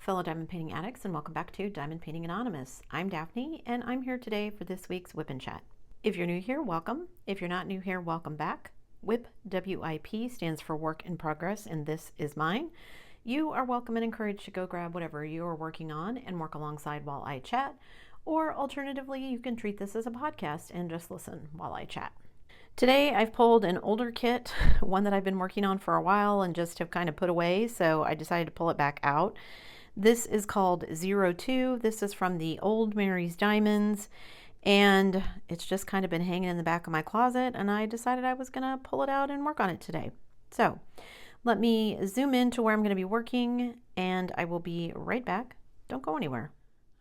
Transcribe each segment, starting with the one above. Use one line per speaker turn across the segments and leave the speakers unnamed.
fellow diamond painting addicts, and welcome back to Diamond Painting Anonymous. I'm Daphne, and I'm here today for this week's WIP and Chat. If you're new here, welcome. If you're not new here, welcome back. WIP, W-I-P, stands for Work in Progress, and this is mine. You are welcome and encouraged to go grab whatever you are working on and work alongside while I chat, or alternatively, you can treat this as a podcast and just listen while I chat. Today I've pulled an older kit, one that I've been working on for a while and just have kind of put away, so I decided to pull it back out. This is called 02. This is from the old Mary's Diamonds, and it's just kind of been hanging in the back of my closet, and I decided I was going to pull it out and work on it today. So let me zoom in to where I'm going to be working, and I will be right back. Don't go anywhere.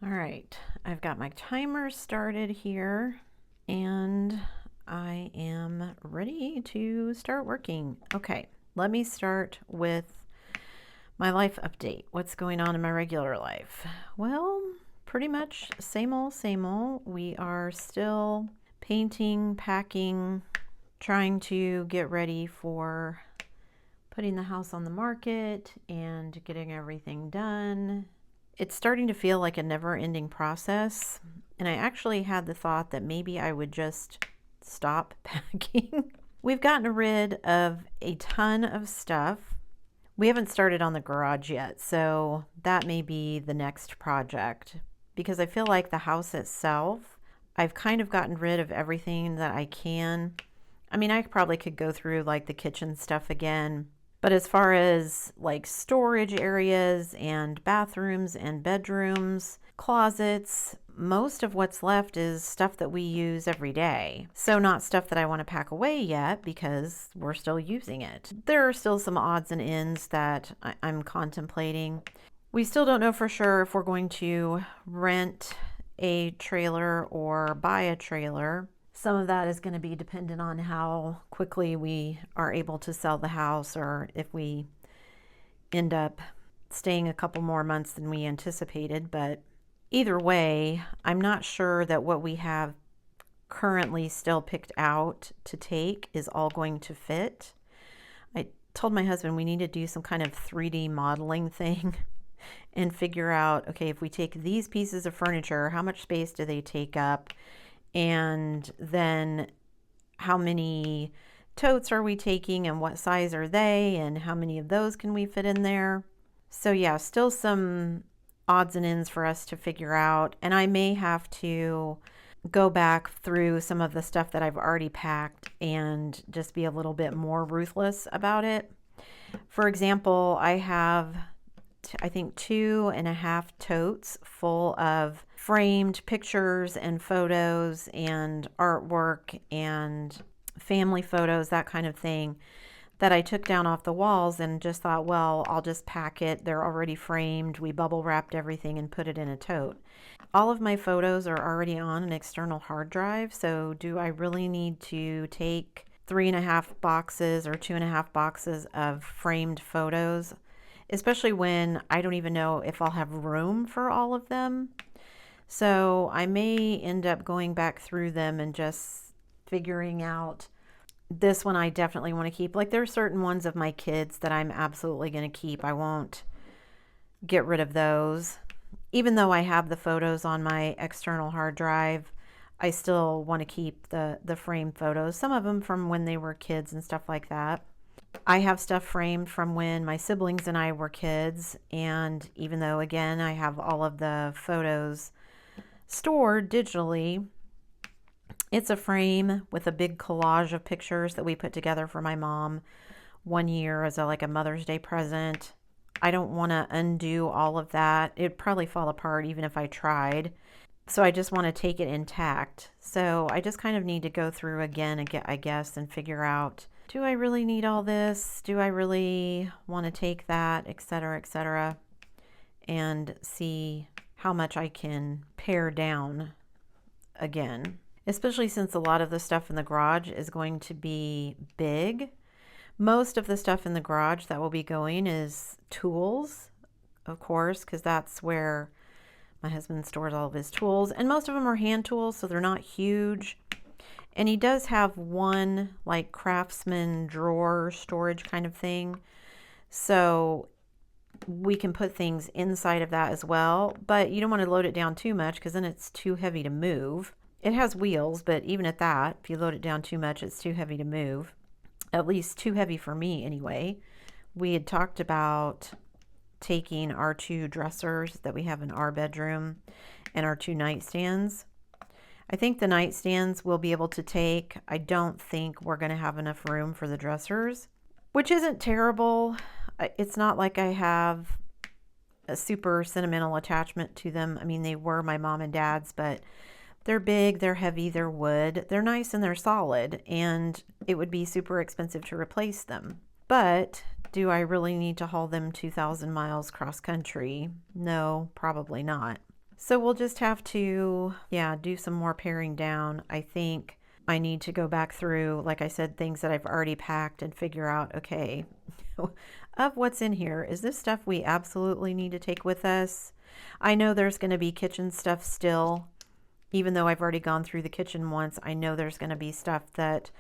All right, I've got my timer started here, and I am ready to start working. Okay, let me start with my life update. What's going on in my regular life? Well, pretty much same old, same old. We are still painting, packing, trying to get ready for putting the house on the market and getting everything done. It's starting to feel like a never-ending process, and I actually had the thought that maybe I would just stop packing. We've gotten rid of a ton of stuff. We haven't started on the garage yet, so that may be the next project, because I feel like the house itself, I've kind of gotten rid of everything that I can. I mean, I probably could go through like the kitchen stuff again, but as far as like storage areas and bathrooms and bedrooms, closets, most of what's left is stuff that we use every day. So not stuff that I want to pack away yet because we're still using it. There are still some odds and ends that I'm contemplating. We still don't know for sure if we're going to rent a trailer or buy a trailer. Some of that is going to be dependent on how quickly we are able to sell the house, or if we end up staying a couple more months than we anticipated. But either way, I'm not sure that what we have currently still picked out to take is all going to fit. I told my husband we need to do some kind of 3D modeling thing and figure out, okay, if we take these pieces of furniture, how much space do they take up? And then how many totes are we taking and what size are they and how many of those can we fit in there? So yeah, still some odds and ends for us to figure out, and I may have to go back through some of the stuff that I've already packed and just be a little bit more ruthless about it. For example, I have I think 2.5 totes full of framed pictures and photos and artwork and family photos, that kind of thing, that I took down off the walls and just thought, well, I'll just pack it. They're already framed. We bubble wrapped everything and put it in a tote. All of my photos are already on an external hard drive, so do I really need to take 3.5 boxes or 2.5 boxes of framed photos? Especially when I don't even know if I'll have room for all of them. So I may end up going back through them and just figuring out, this one I definitely want to keep. Like there are certain ones of my kids that I'm absolutely going to keep. I won't get rid of those. Even though I have the photos on my external hard drive, I still want to keep the framed photos. Some of them from when they were kids and stuff like that. I have stuff framed from when my siblings and I were kids, and even though, again, I have all of the photos stored digitally, it's a frame with a big collage of pictures that we put together for my mom one year as like a Mother's Day present. I don't want to undo all of that. It'd probably fall apart even if I tried. So I just want to take it intact. So I just kind of need to go through again, I guess, and figure out, do I really need all this? Do I really want to take that, etc., and see how much I can pare down again, especially since a lot of the stuff in the garage is going to be big. Most of the stuff in the garage that will be going is tools, of course, because that's where my husband stores all of his tools, and most of them are hand tools, so they're not huge. And he does have one like craftsman drawer storage kind of thing. So we can put things inside of that as well, but you don't want to load it down too much because then it's too heavy to move. It has wheels, but even at that, if you load it down too much, it's too heavy to move. At least too heavy for me anyway. We had talked about taking our 2 dressers that we have in our bedroom and our 2 nightstands. I think the nightstands we'll be able to take. I don't think we're going to have enough room for the dressers, which isn't terrible. It's not like I have a super sentimental attachment to them. I mean, they were my mom and dad's, but they're big, they're heavy, they're wood, they're nice and they're solid, and it would be super expensive to replace them. But do I really need to haul them 2,000 miles cross country? No, probably not. So we'll just have to, do some more paring down. I think I need to go back through, like I said, things that I've already packed and figure out, okay, of what's in here, is this stuff we absolutely need to take with us? I know there's going to be kitchen stuff still. Even though I've already gone through the kitchen once, I know there's going to be stuff that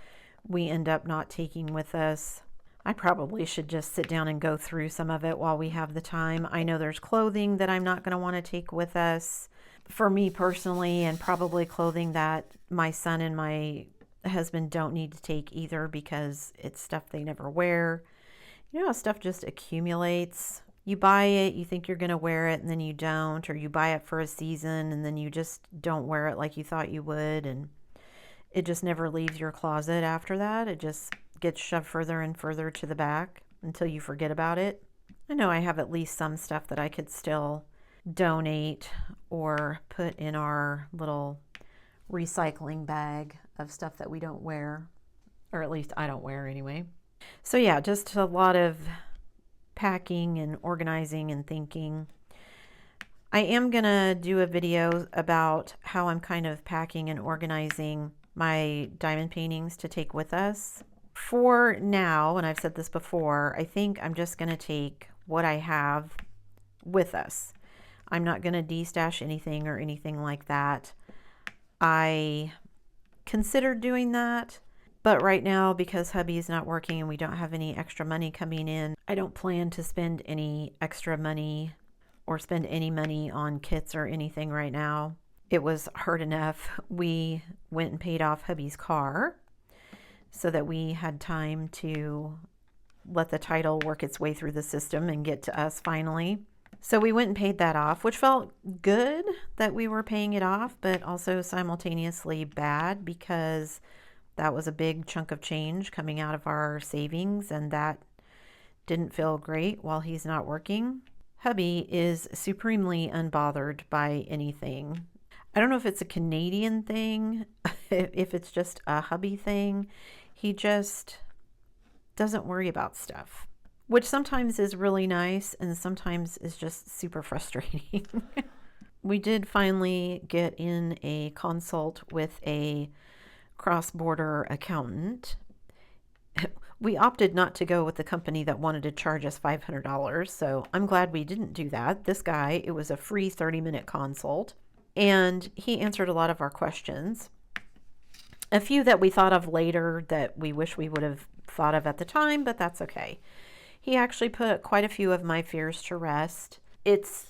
we end up not taking with us. I probably should just sit down and go through some of it while we have the time. I know there's clothing that I'm not going to want to take with us for me personally, and probably clothing that my son and my husband don't need to take either because it's stuff they never wear. You know how stuff just accumulates? You buy it, you think you're going to wear it, and then you don't, or you buy it for a season and then you just don't wear it like you thought you would, and it just never leaves your closet after that. It just gets shoved further and further to the back until you forget about it. I know I have at least some stuff that I could still donate or put in our little recycling bag of stuff that we don't wear, or at least I don't wear anyway. So yeah, just a lot of packing and organizing and thinking. I am gonna do a video about how I'm kind of packing and organizing my diamond paintings to take with us. For now, and I've said this before, I think I'm just gonna take what I have with us. I'm not gonna de-stash anything or anything like that. I considered doing that, but right now, because hubby is not working and we don't have any extra money coming in, I don't plan to spend any extra money or spend any money on kits or anything right now. It was hard enough. We went and paid off hubby's car so that we had time to let the title work its way through the system and get to us finally. So we went and paid that off, which felt good that we were paying it off, but also simultaneously bad because that was a big chunk of change coming out of our savings, and that didn't feel great while he's not working. Hubby is supremely unbothered by anything. I don't know if it's a Canadian thing, if it's just a hubby thing. He just doesn't worry about stuff, which sometimes is really nice and sometimes is just super frustrating. We did finally get in a consult with a cross-border accountant. We opted not to go with the company that wanted to charge us $500, so I'm glad we didn't do that. This guy, it was a free 30-minute consult, and he answered a lot of our questions. A few that we thought of later that we wish we would have thought of at the time, but that's okay. He actually put quite a few of my fears to rest. It's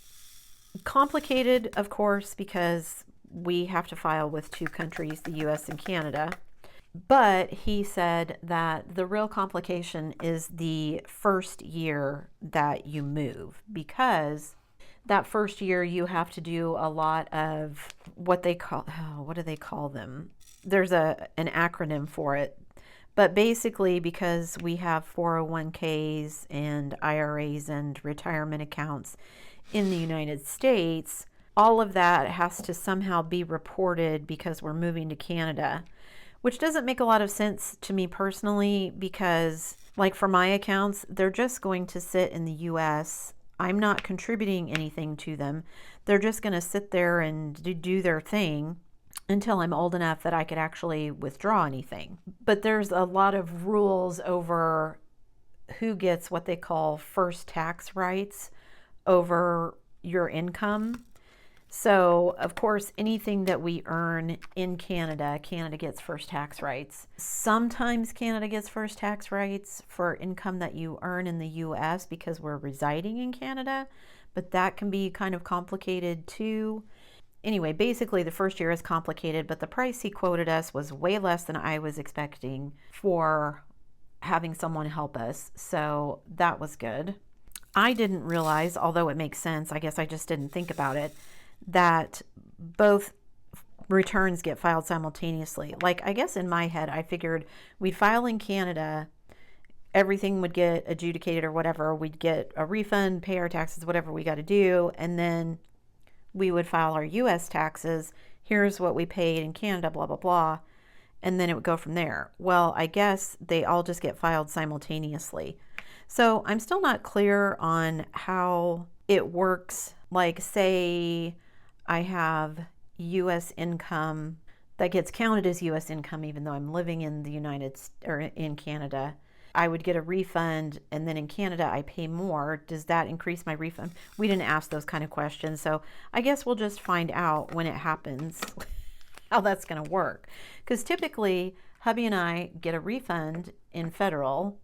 complicated, of course, because we have to file with 2 countries, the US and Canada. But he said that the real complication is the first year that you move, because that first year you have to do a lot of what they call, what do they call them? There's an acronym for it. But basically, because we have 401ks and IRAs and retirement accounts in the United States, all of that has to somehow be reported because we're moving to Canada, which doesn't make a lot of sense to me personally because, like for my accounts, they're just going to sit in the US. I'm not contributing anything to them. They're just going to sit there and do their thing until I'm old enough that I could actually withdraw anything. But there's a lot of rules over who gets what they call first tax rights over your income. So, of course, anything that we earn in Canada, Canada gets first tax rights. Sometimes Canada gets first tax rights for income that you earn in the US because we're residing in Canada, but that can be kind of complicated too. Anyway, basically the first year is complicated, but the price he quoted us was way less than I was expecting for having someone help us. So that was good. I didn't realize, although it makes sense, I guess I just didn't think about it, that both returns get filed simultaneously. Like, I guess in my head, I figured we'd file in Canada, everything would get adjudicated or whatever, we'd get a refund, pay our taxes, whatever we got to do, and then we would file our US taxes. Here's what we paid in Canada, blah, blah, blah. And then it would go from there. Well, I guess they all just get filed simultaneously. So I'm still not clear on how it works. Like, say I have US income that gets counted as US income, even though I'm living in the in Canada. I would get a refund, and then in Canada I pay more. Does that increase my refund? We didn't ask those kind of questions, so I guess we'll just find out when it happens how that's going to work. Because typically, hubby and I get a refund in federal,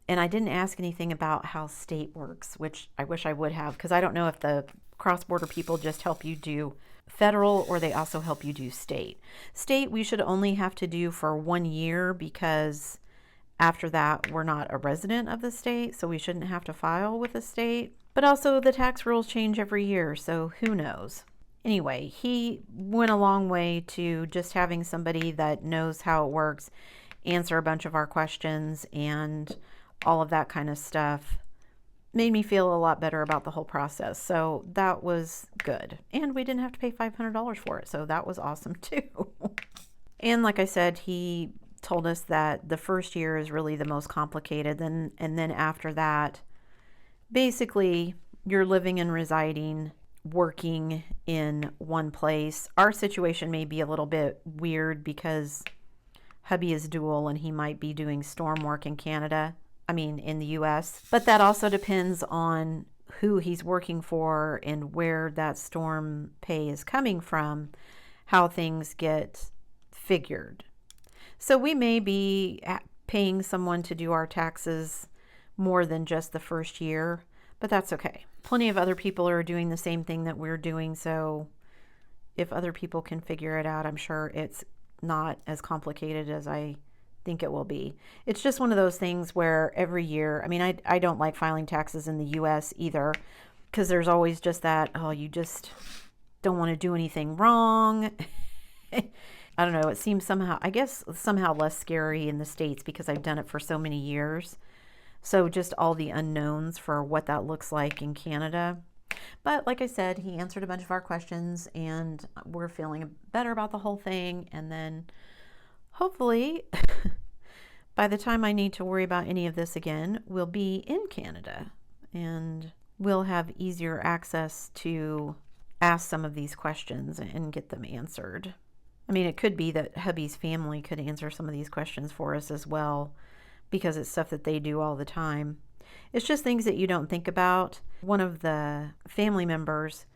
and I didn't ask anything about how state works, which I wish I would have, because I don't know if the cross-border people just help you do federal or they also help you do state. State, we should only have to do for 1 year, because after that, we're not a resident of the state, so we shouldn't have to file with the state. But also, the tax rules change every year, so who knows? Anyway, he went a long way to just having somebody that knows how it works answer a bunch of our questions and all of that kind of stuff. Made me feel a lot better about the whole process. So that was good. And we didn't have to pay $500 for it, so that was awesome too. And like I said, he told us that the first year is really the most complicated, and then after that, basically, you're living and residing, working in one place. Our situation may be a little bit weird because hubby is dual and he might be doing storm work in in the US. But that also depends on who he's working for and where that storm pay is coming from, how things get figured. So we may be paying someone to do our taxes more than just the first year, but that's okay. Plenty of other people are doing the same thing that we're doing, so if other people can figure it out, I'm sure it's not as complicated as I think it will be. It's just one of those things where every year, I don't like filing taxes in the US either, because there's always just that, oh, you just don't want to do anything wrong. I don't know, it seems somehow less scary in the States because I've done it for so many years. So just all the unknowns for what that looks like in Canada. But like I said, he answered a bunch of our questions and we're feeling better about the whole thing. And then hopefully by the time I need to worry about any of this again, we'll be in Canada and we'll have easier access to ask some of these questions and get them answered. It could be that hubby's family could answer some of these questions for us as well, because it's stuff that they do all the time. It's just things that you don't think about. One of the family members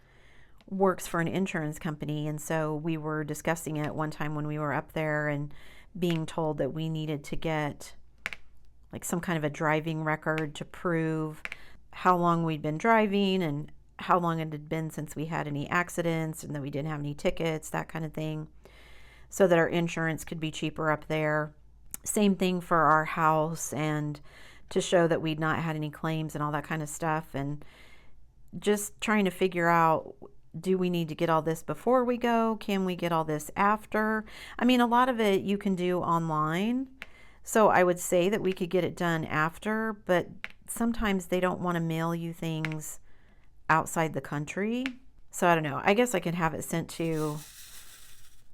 works for an insurance company, and so we were discussing it one time when we were up there and being told that we needed to get like some kind of a driving record to prove how long we'd been driving and how long it had been since we had any accidents and that we didn't have any tickets, that kind of thing, so that our insurance could be cheaper up there. Same thing for our house, and to show that we'd not had any claims and all that kind of stuff, and just trying to figure out, do we need to get all this before we go? Can we get all this after? A lot of it you can do online, so I would say that we could get it done after, but sometimes they don't want to mail you things outside the country. So I don't know. I guess I could have it sent to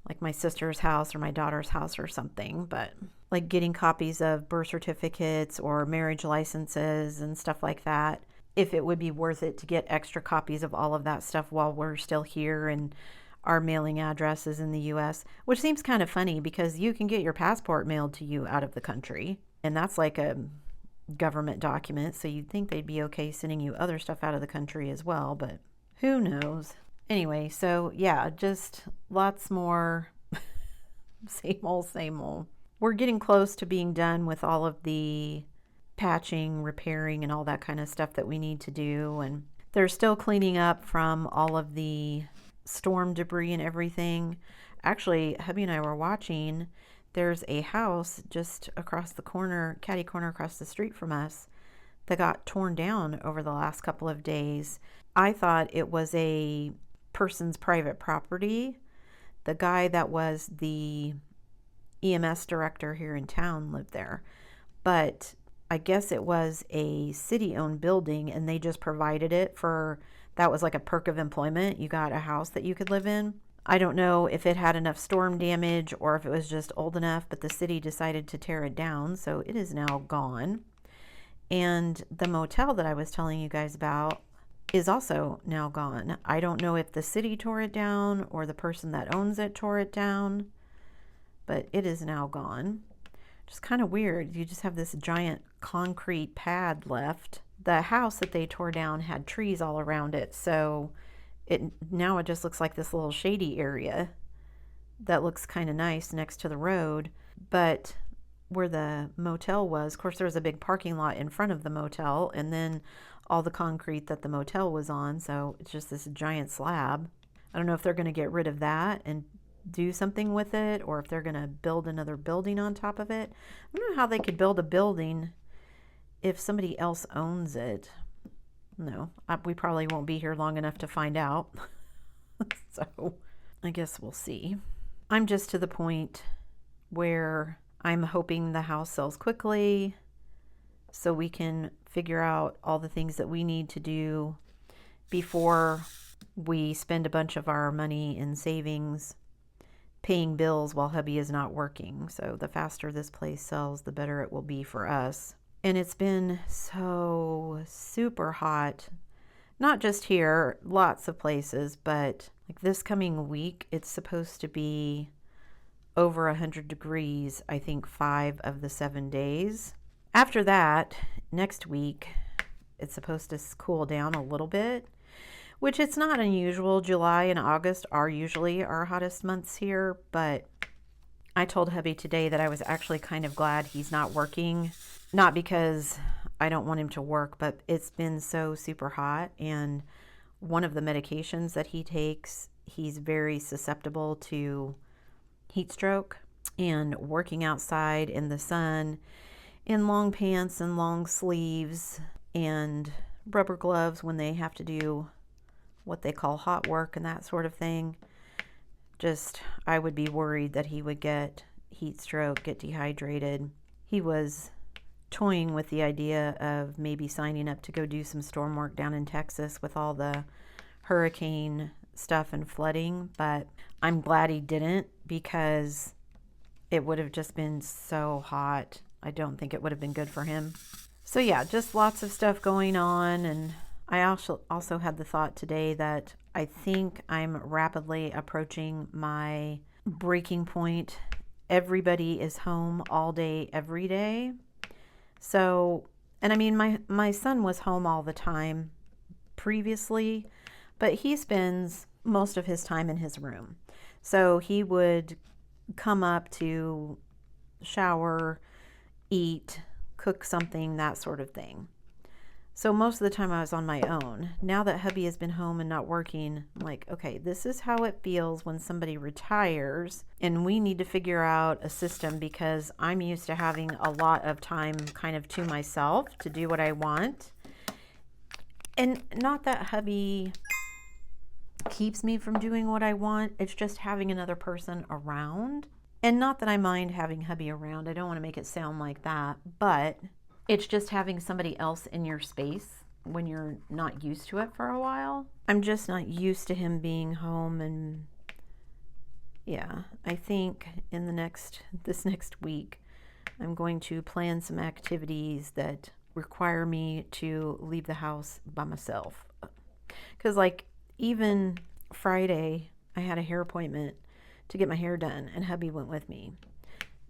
like my sister's house or my daughter's house or something, but like getting copies of birth certificates or marriage licenses and stuff like that, if it would be worth it to get extra copies of all of that stuff while we're still here and our mailing address is in the US, which seems kind of funny because you can get your passport mailed to you out of the country, and that's like a government document, so you'd think they'd be okay sending you other stuff out of the country as well, but who knows? Anyway, so yeah, just lots more same old, same old. We're getting close to being done with all of the patching, repairing, and all that kind of stuff that we need to do. And they're still cleaning up from all of the storm debris and everything. Actually, hubby and I were watching. There's a house just across the corner, catty corner across the street from us, that got torn down over the last couple of days. I thought it was a person's private property. The guy that was the EMS director here in town lived there, but I guess it was a city-owned building, and they just provided it for, that was like a perk of employment. You got a house that you could live in. I don't know if it had enough storm damage or if it was just old enough, but the city decided to tear it down, so it is now gone. And the motel that I was telling you guys about is also now gone. I don't know if the city tore it down or the person that owns it tore it down, but it is now gone. Just kind of weird. You just have this giant concrete pad left. The house that they tore down had trees all around it, so now it just looks like this little shady area that looks kind of nice next to the road. But where the motel was, of course, there was a big parking lot in front of the motel, and then all the concrete that the motel was on, so it's just this giant slab. I don't know if they're going to get rid of that and do something with it, or if they're going to build another building on top of it. I don't know how they could build a building if somebody else owns it. No, we probably won't be here long enough to find out. So I guess we'll see. I'm just to the point where I'm hoping the house sells quickly so we can figure out all the things that we need to do before we spend a bunch of our money in savings paying bills while hubby is not working. So the faster this place sells, the better it will be for us. And it's been so super hot, not just here, lots of places, but like this coming week, it's supposed to be over 100 degrees, I think 5 of the 7 days. After that, next week, it's supposed to cool down a little bit, which it's not unusual. July and August are usually our hottest months here, but I told hubby today that I was actually kind of glad he's not working. Not because I don't want him to work, but it's been so super hot, and one of the medications that he takes, he's very susceptible to heat stroke, and working outside in the sun in long pants and long sleeves and rubber gloves when they have to do what they call hot work and that sort of thing. Just, I would be worried that he would get heat stroke, get dehydrated. He was toying with the idea of maybe signing up to go do some storm work down in Texas with all the hurricane stuff and flooding, but I'm glad he didn't, because it would have just been so hot. I don't think it would have been good for him. So yeah, just lots of stuff going on. And I also had the thought today that I think I'm rapidly approaching my breaking point. Everybody is home all day, every day. So, and I mean, my son was home all the time previously, but he spends most of his time in his room. So he would come up to shower, eat, cook something, that sort of thing. So most of the time I was on my own. Now that hubby has been home and not working, I'm like, okay, this is how it feels when somebody retires, and we need to figure out a system, because I'm used to having a lot of time kind of to myself to do what I want. And not that hubby keeps me from doing what I want, it's just having another person around. And not that I mind having hubby around, I don't want to make it sound like that, but it's just having somebody else in your space when you're not used to it for a while. I'm just not used to him being home. And yeah, I think in this next week, I'm going to plan some activities that require me to leave the house by myself. Because like even Friday, I had a hair appointment to get my hair done, and hubby went with me.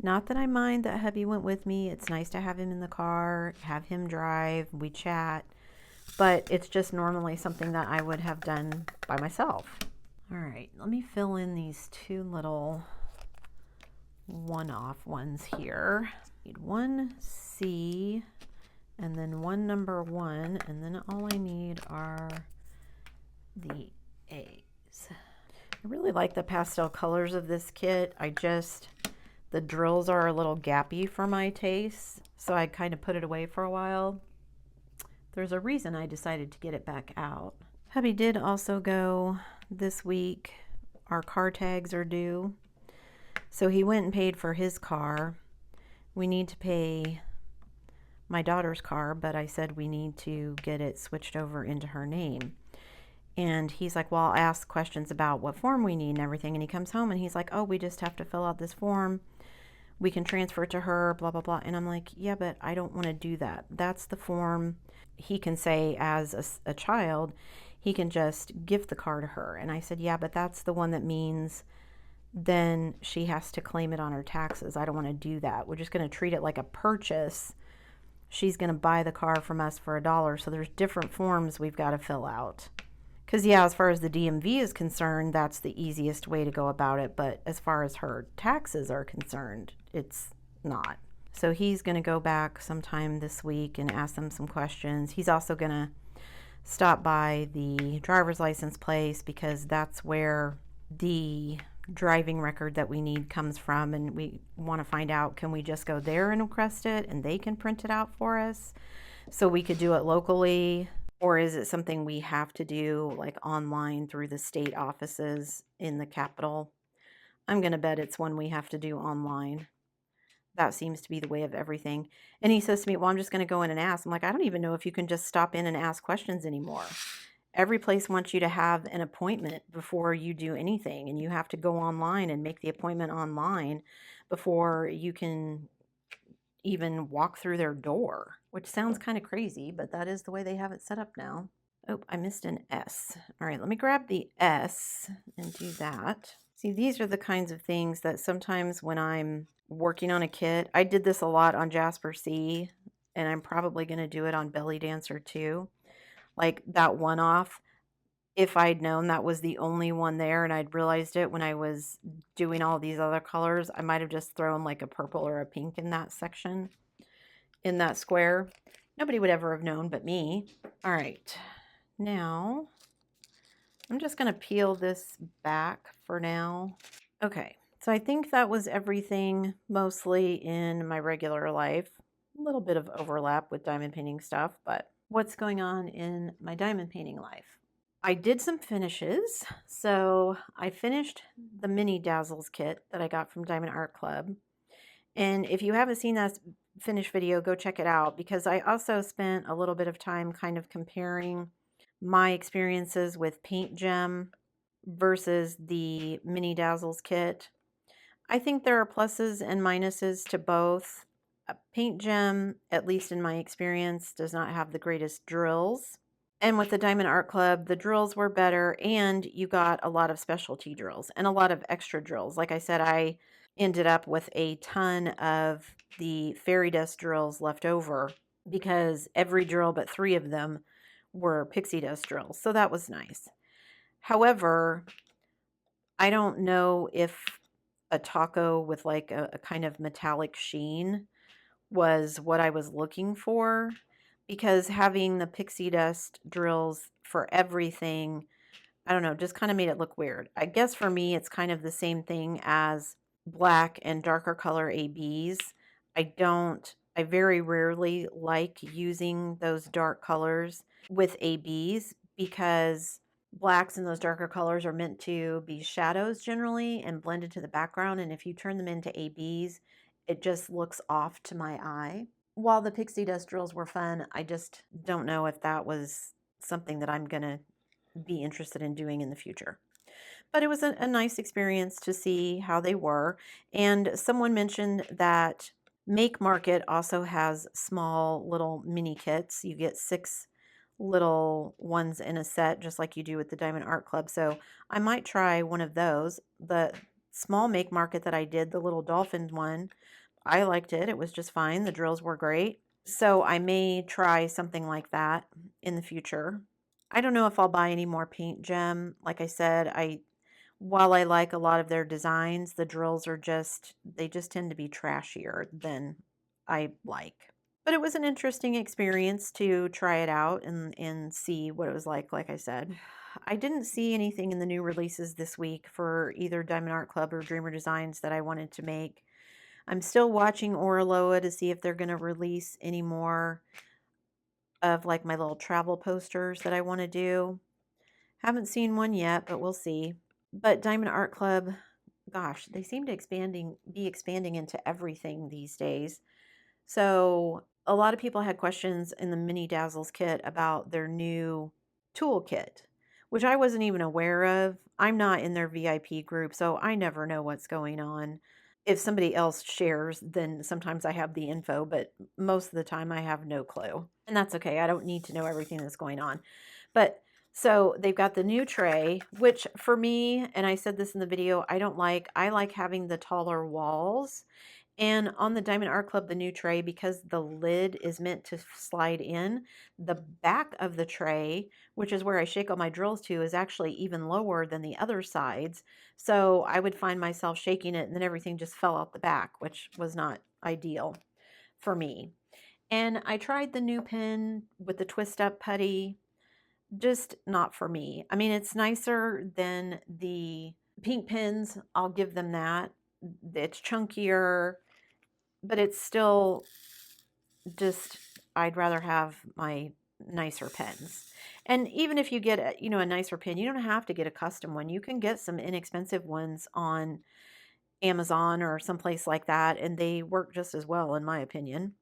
Not that I mind that hubby went with me. It's nice to have him in the car, have him drive, we chat, but it's just normally something that I would have done by myself. All right, let me fill in these two little one-off ones here. Need one C and then one number 1, and then all I need are the A's. I really like the pastel colors of this kit. The drills are a little gappy for my taste, so I kind of put it away for a while. There's a reason I decided to get it back out. Hubby did also go this week. Our car tags are due. So he went and paid for his car. We need to pay my daughter's car, but I said we need to get it switched over into her name. And he's like, well, I'll ask questions about what form we need and everything. And he comes home and he's like, oh, we just have to fill out this form. We can transfer it to her, blah, blah, blah. And I'm like, yeah, but I don't want to do that. That's the form. He can say as a child, he can just gift the car to her. And I said, yeah, but that's the one that means then she has to claim it on her taxes. I don't want to do that. We're just going to treat it like a purchase. She's going to buy the car from us for $1. So there's different forms we've got to fill out. Because, yeah, as far as the DMV is concerned, that's the easiest way to go about it. But as far as her taxes are concerned, it's not. So he's going to go back sometime this week and ask them some questions. He's also going to stop by the driver's license place because that's where the driving record that we need comes from. And we want to find out, can we just go there and request it and they can print it out for us so we could do it locally? Or is it something we have to do like online through the state offices in the capital? I'm going to bet it's one we have to do online. That seems to be the way of everything. And he says to me, well, I'm just going to go in and ask. I'm like, I don't even know if you can just stop in and ask questions anymore. Every place wants you to have an appointment before you do anything. And you have to go online and make the appointment online before you can even walk through their door, which sounds kind of crazy, but that is the way they have it set up now. Oh, I missed an S. All right, let me grab the S and do that. See, these are the kinds of things that sometimes when I'm working on a kit, I did this a lot on Jasper C, and I'm probably going to do it on Belly Dancer too. Like that one off, if I'd known that was the only one there and I'd realized it when I was doing all these other colors, I might have just thrown like a purple or a pink in that section, in that square. Nobody would ever have known but me. All right, now I'm just going to peel this back for now. Okay, so I think that was everything mostly in my regular life. A little bit of overlap with diamond painting stuff, but what's going on in my diamond painting life? I did some finishes. So I finished the mini Dazzles kit that I got from Diamond Art Club. And if you haven't seen that finished video, go check it out, because I also spent a little bit of time kind of comparing my experiences with Paint Gem versus the mini Dazzles kit. I think there are pluses and minuses to both. Paint Gem, at least in my experience, does not have the greatest drills. And with the Diamond Art Club, the drills were better, and you got a lot of specialty drills and a lot of extra drills. Like I said, I ended up with a ton of the fairy dust drills left over because every drill but 3 of them were pixie dust drills. So that was nice. However, I don't know if a taco with like a kind of metallic sheen was what I was looking for, because having the pixie dust drills for everything, I don't know, just kind of made it look weird. I guess for me, it's kind of the same thing as black and darker color ABs. I very rarely like using those dark colors with ABs because blacks and those darker colors are meant to be shadows generally and blend into the background. And if you turn them into ABs, it just looks off to my eye. While the pixie dust drills were fun, I just don't know if that was something that I'm going to be interested in doing in the future. But it was a nice experience to see how they were. And someone mentioned that Make Market also has small little mini kits. You get 6 little ones in a set, just like you do with the Diamond Art Club. So I might try one of those. The small Make Market that I did, the little dolphin one, I liked it. It was just fine. The drills were great. So I may try something like that in the future. I don't know if I'll buy any more Paint Gem. Like I said, I While I like a lot of their designs, the drills are they just tend to be trashier than I like. But it was an interesting experience to try it out and see what it was like I said. I didn't see anything in the new releases this week for either Diamond Art Club or Dreamer Designs that I wanted to make. I'm still watching Oraloa to see if they're going to release any more of like my little travel posters that I want to do. Haven't seen one yet, but we'll see. But Diamond Art Club, gosh, they seem to be expanding into everything these days. So a lot of people had questions in the Mini Dazzles kit about their new toolkit, which I wasn't even aware of. I'm not in their VIP group, so I never know what's going on. If somebody else shares, then sometimes I have the info, but most of the time I have no clue. And that's okay. I don't need to know everything that's going on. But so they've got the new tray, which for me, and I said this in the video, I like having the taller walls. And on the Diamond Art Club, the new tray, because the lid is meant to slide in, the back of the tray, which is where I shake all my drills to, is actually even lower than the other sides. So I would find myself shaking it and then everything just fell out the back, which was not ideal for me. And I tried the new pen with the twist up putty, just not for me. I mean, it's nicer than the pink pens. I'll give them that. It's chunkier, but it's still just, I'd rather have my nicer pens. And even if you get a nicer pen, you don't have to get a custom one. You can get some inexpensive ones on Amazon or someplace like that, and they work just as well, in my opinion.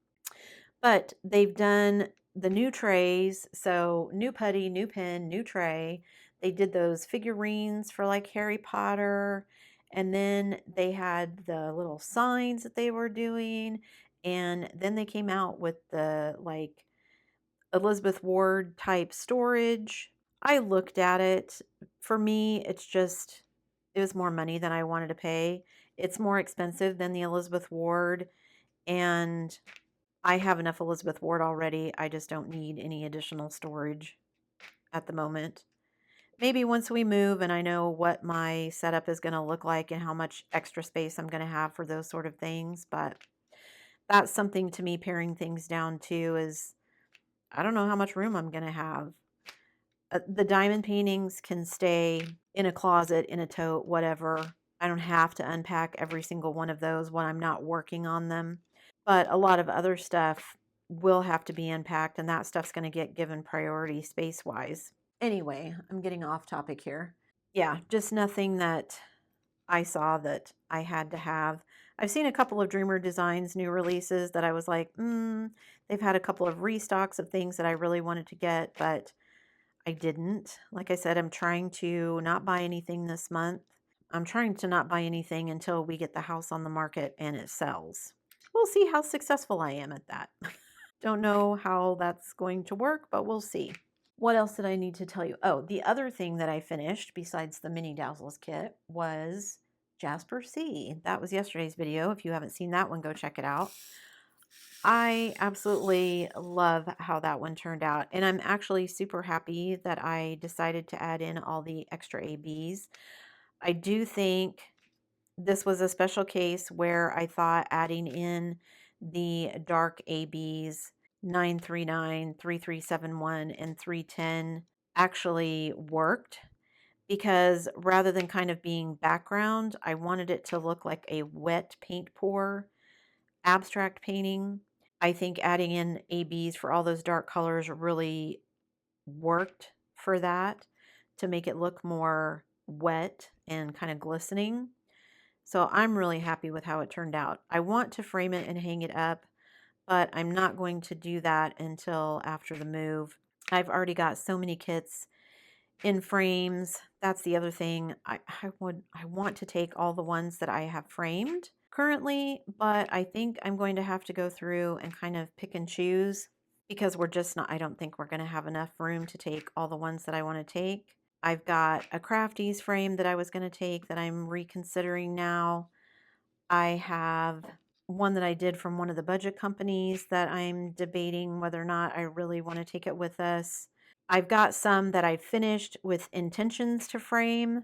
But they've done the new trays, so new putty, new pen, new tray. They did those figurines for like Harry Potter, and then they had the little signs that they were doing, and then they came out with the like Elizabeth Ward type storage. I looked at it. For me, it was more money than I wanted to pay. It's more expensive than the Elizabeth Ward, and I have enough Elizabeth Ward already. I just don't need any additional storage at the moment. Maybe once we move and I know what my setup is going to look like and how much extra space I'm going to have for those sort of things. But that's something to me, paring things down too, is I don't know how much room I'm going to have. The diamond paintings can stay in a closet, in a tote, whatever. I don't have to unpack every single one of those when I'm not working on them. But a lot of other stuff will have to be unpacked, and that stuff's going to get given priority space-wise. Anyway, I'm getting off topic here. Yeah, just nothing that I saw that I had to have. I've seen a couple of Dreamer Designs new releases that I was like, they've had a couple of restocks of things that I really wanted to get, but I didn't. Like I said, I'm trying to not buy anything this month. I'm trying to not buy anything until we get the house on the market and it sells. We'll see how successful I am at that. Don't know how that's going to work, but we'll see. What else did I need to tell you? Oh, the other thing that I finished besides the Mini Dazzles kit was Jasper C. That was yesterday's video. If you haven't seen that one, go check it out. I absolutely love how that one turned out, and I'm actually super happy that I decided to add in all the extra ABs. I do think this was a special case where I thought adding in the dark ABs 939, 3371, and 310 actually worked, because rather than kind of being background, I wanted it to look like a wet paint pour abstract painting. I think adding in ABs for all those dark colors really worked for that, to make it look more wet and kind of glistening. So I'm really happy with how it turned out. I want to frame it and hang it up, but I'm not going to do that until after the move. I've already got so many kits in frames. That's the other thing. I want to take all the ones that I have framed currently, but I think I'm going to have to go through and kind of pick and choose, because I don't think we're going to have enough room to take all the ones that I want to take. I've got a Crafties frame that I was going to take that I'm reconsidering now. I have one that I did from one of the budget companies that I'm debating whether or not I really want to take it with us. I've got some that I finished with intentions to frame.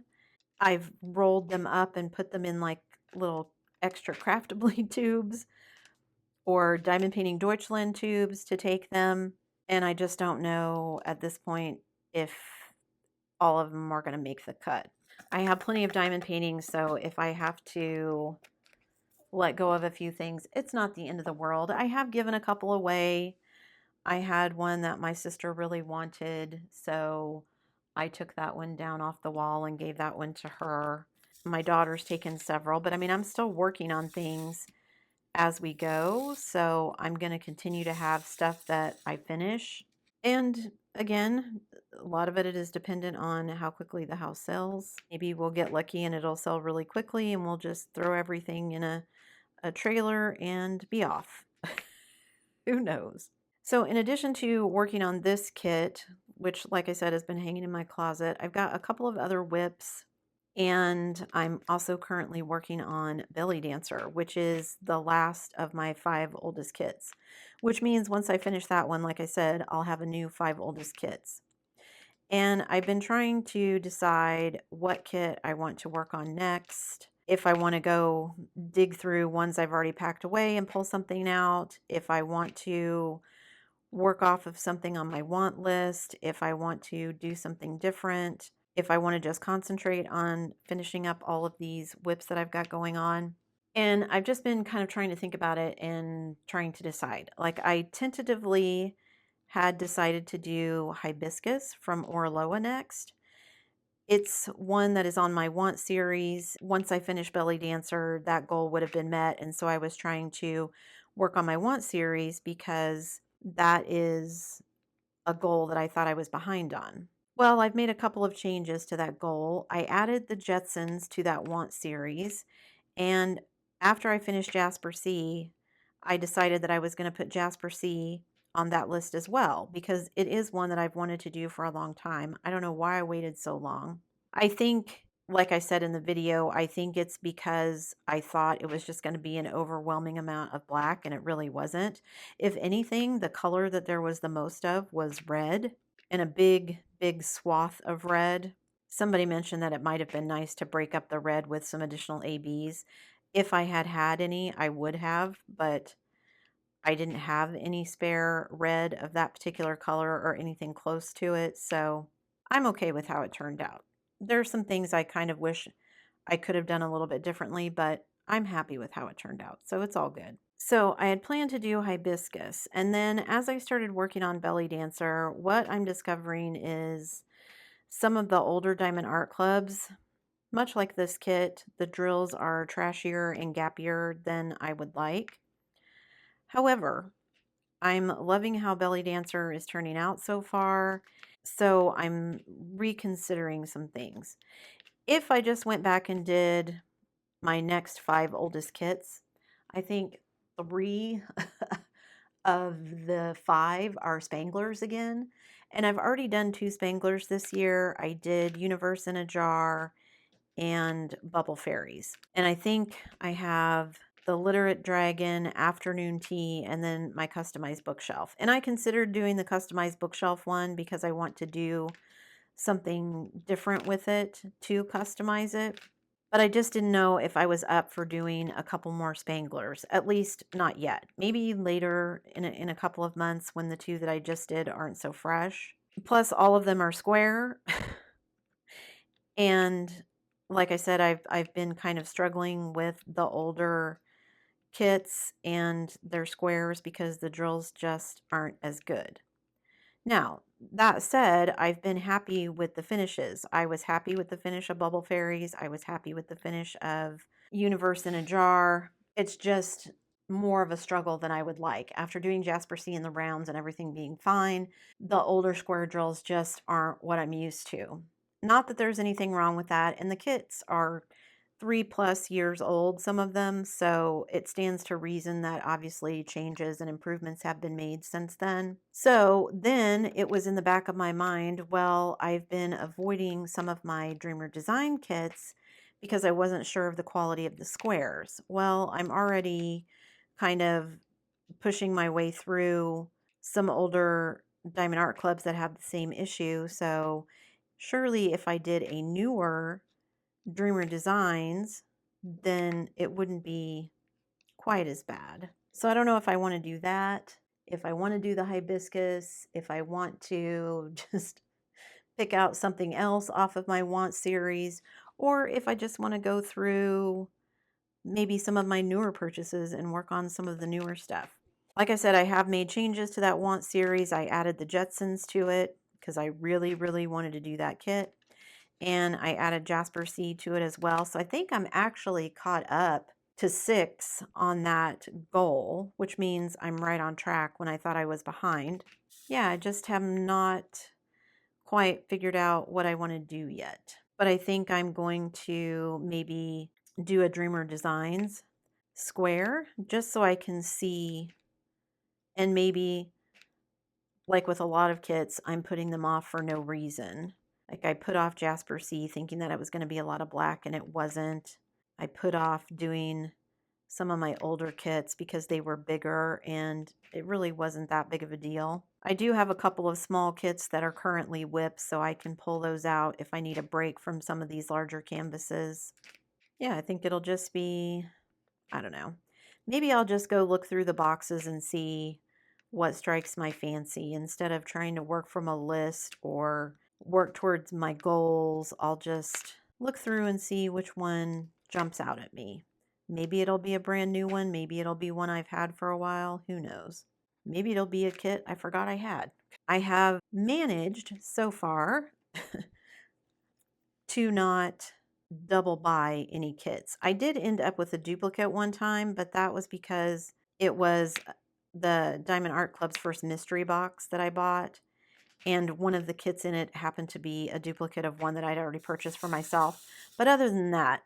I've rolled them up and put them in like little extra craftably tubes or Diamond Painting Deutschland tubes to take them. And I just don't know at this point if all of them are going to make the cut. I have plenty of diamond paintings, so if I have to let go of a few things, it's not the end of the world. I have given a couple away. I had one that my sister really wanted, so I took that one down off the wall and gave that one to her. My daughter's taken several, but I mean, I'm still working on things as we go, so I'm going to continue to have stuff that I finish. And again, a lot of it is dependent on how quickly the house sells. Maybe we'll get lucky and it'll sell really quickly and we'll just throw everything in a trailer and be off. Who knows? So in addition to working on this kit, which like I said has been hanging in my closet, I've got a couple of other WIPs, and I'm also currently working on Belly Dancer, which is the last of my 5 oldest kits, which means once I finish that one, like I said, I'll have a new 5 oldest kits. And I've been trying to decide what kit I want to work on next. If I want to go dig through ones I've already packed away and pull something out, if I want to work off of something on my want list, if I want to do something different, if I want to just concentrate on finishing up all of these WIPs that I've got going on. And I've just been kind of trying to think about it and trying to decide. Like I tentatively had decided to do Hibiscus from Orloa next. It's one that is on my want series. Once I finish Belly Dancer, that goal would have been met. And so I was trying to work on my want series because that is a goal that I thought I was behind on. Well, I've made a couple of changes to that goal. I added the Jetsons to that want series. And after I finished Jasper C, I decided that I was going to put Jasper C on that list as well because it is one that I've wanted to do for a long time. I don't know why I waited so long. I think, like I said in the video, I think it's because I thought it was just going to be an overwhelming amount of black, and it really wasn't. If anything, the color that there was the most of was red, and a big, big swath of red. Somebody mentioned that it might have been nice to break up the red with some additional ABs. If I had had any, I would have, but I didn't have any spare red of that particular color or anything close to it, so I'm okay with how it turned out. There are some things I kind of wish I could have done a little bit differently, but I'm happy with how it turned out, so it's all good. So I had planned to do Hibiscus, and then as I started working on Belly Dancer, what I'm discovering is some of the older Diamond Art Clubs, much like this kit, the drills are trashier and gappier than I would like. However, I'm loving how Belly Dancer is turning out so far, so I'm reconsidering some things. If I just went back and did my next 5 oldest kits, I think 3 of the 5 are Spanglers again. And I've already done 2 Spanglers this year. I did Universe in a Jar and Bubble Fairies. And I think I have the Literate Dragon, Afternoon Tea, and then my customized bookshelf. And I considered doing the customized bookshelf one because I want to do something different with it to customize it. But I just didn't know if I was up for doing a couple more Spanglers, at least not yet. Maybe later in a couple of months when the 2 that I just did aren't so fresh. Plus, all of them are square. And like I said, I've been kind of struggling with the older kits and their squares because the drills just aren't as good. Now, that said, I've been happy with the finishes. I was happy with the finish of Bubble Fairies. I was happy with the finish of Universe in a Jar. It's just more of a struggle than I would like. After doing Jasper C in the rounds and everything being fine, the older square drills just aren't what I'm used to. Not that there's anything wrong with that, and the kits are 3+ years old, some of them, so it stands to reason that obviously changes and improvements have been made since then. So then it was in the back of my mind, well, I've been avoiding some of my Dreamer Design kits because I wasn't sure of the quality of the squares. Well, I'm already kind of pushing my way through some older Diamond Art Clubs that have the same issue, so surely if I did a newer Dreamer designs, then it wouldn't be quite as bad. So I don't know if I want to do that, if I want to do the hibiscus, if I want to just pick out something else off of my want series, or if I just want to go through maybe some of my newer purchases and work on some of the newer stuff. Like I said, I have made changes to that want series. I added the Jetsons to it because I really, really wanted to do that kit. And I added Jasper C to it as well. So I think I'm actually caught up to 6 on that goal, which means I'm right on track when I thought I was behind. Yeah, I just have not quite figured out what I want to do yet. But I think I'm going to maybe do a Dreamer Designs square just so I can see, and maybe like with a lot of kits, I'm putting them off for no reason. Like I put off Jasper C thinking that it was going to be a lot of black and it wasn't. I put off doing some of my older kits because they were bigger and it really wasn't that big of a deal. I do have a couple of small kits that are currently WIP, so I can pull those out if I need a break from some of these larger canvases. Yeah, I think it'll just be, I don't know. Maybe I'll just go look through the boxes and see what strikes my fancy. Instead of trying to work from a list or work towards my goals, I'll just look through and see which one jumps out at me. Maybe it'll be a brand new one. Maybe it'll be one I've had for a while. Who knows? Maybe it'll be a kit I forgot I had. I have managed so far to not double buy any kits. I did end up with a duplicate one time, but that was because it was the Diamond Art Club's first mystery box that I bought, and one of the kits in it happened to be a duplicate of one that I'd already purchased for myself. But other than that,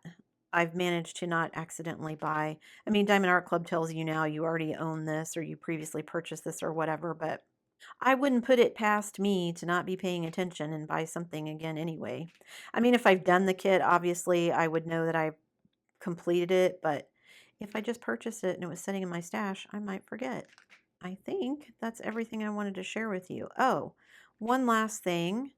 I've managed to not accidentally buy. I mean, Diamond Art Club tells you now you already own this or you previously purchased this or whatever, but I wouldn't put it past me to not be paying attention and buy something again anyway. I mean, if I've done the kit, obviously I would know that I've completed it, but if I just purchased it and it was sitting in my stash, I might forget. I think that's everything I wanted to share with you. Oh, one last thing.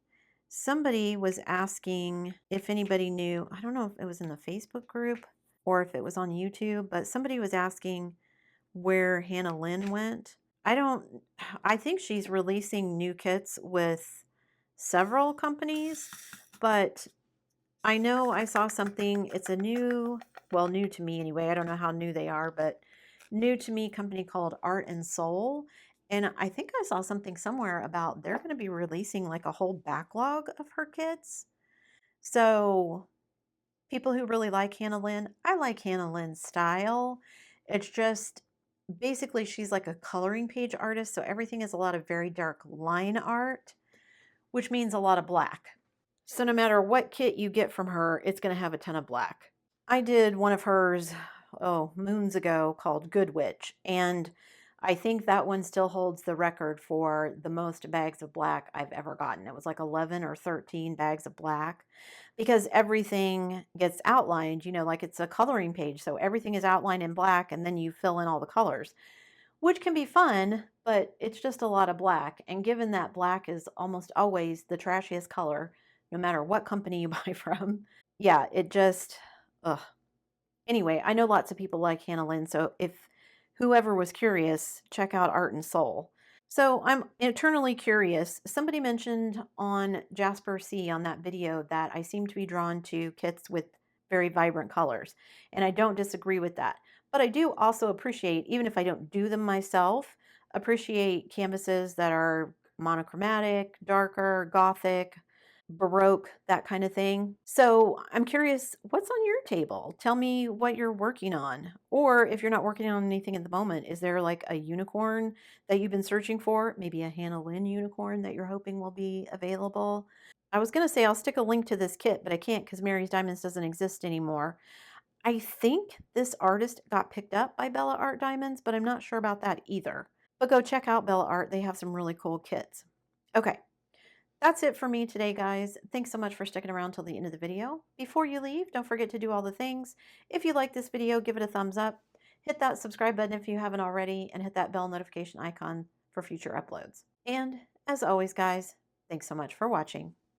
Somebody was asking if anybody knew, I don't know if it was in the Facebook group or if it was on YouTube, but somebody was asking where Hannah Lynn went. I think she's releasing new kits with several companies, but I know I saw something, it's a new, well, new to me anyway. I don't know how new they are, but new to me company called Art and Soul. And I think I saw something somewhere about they're going to be releasing like a whole backlog of her kits. So people who really like Hannah Lynn, I like Hannah Lynn's style. It's just basically she's like a coloring page artist, so everything is a lot of very dark line art, which means a lot of black. So no matter what kit you get from her, it's going to have a ton of black. I did one of hers, moons ago called Good Witch, and I think that one still holds the record for the most bags of black I've ever gotten. It was like 11 or 13 bags of black because everything gets outlined, like it's a coloring page. So everything is outlined in black and then you fill in all the colors, which can be fun, but it's just a lot of black. And given that black is almost always the trashiest color, no matter what company you buy from, yeah, it just, ugh. Anyway, I know lots of people like Hannah Lynn, so if whoever was curious, check out Art and Soul. So I'm eternally curious. Somebody mentioned on Jasper C on that video that I seem to be drawn to kits with very vibrant colors, and I don't disagree with that. But I do also appreciate, even if I don't do them myself, appreciate canvases that are monochromatic, darker, gothic, Baroque, that kind of thing. So I'm curious, what's on your table? Tell me what you're working on. Or if you're not working on anything at the moment, is there like a unicorn that you've been searching for? Maybe a Hannah Lynn unicorn that you're hoping will be available? I was going to say I'll stick a link to this kit, but I can't because Mary's Diamonds doesn't exist anymore. I think this artist got picked up by Bella Art Diamonds, but I'm not sure about that either. But go check out Bella Art. They have some really cool kits. Okay. That's it for me today, guys. Thanks so much for sticking around till the end of the video. Before you leave, don't forget to do all the things. If you like this video, give it a thumbs up. Hit that subscribe button if you haven't already, and hit that bell notification icon for future uploads. And as always, guys, thanks so much for watching.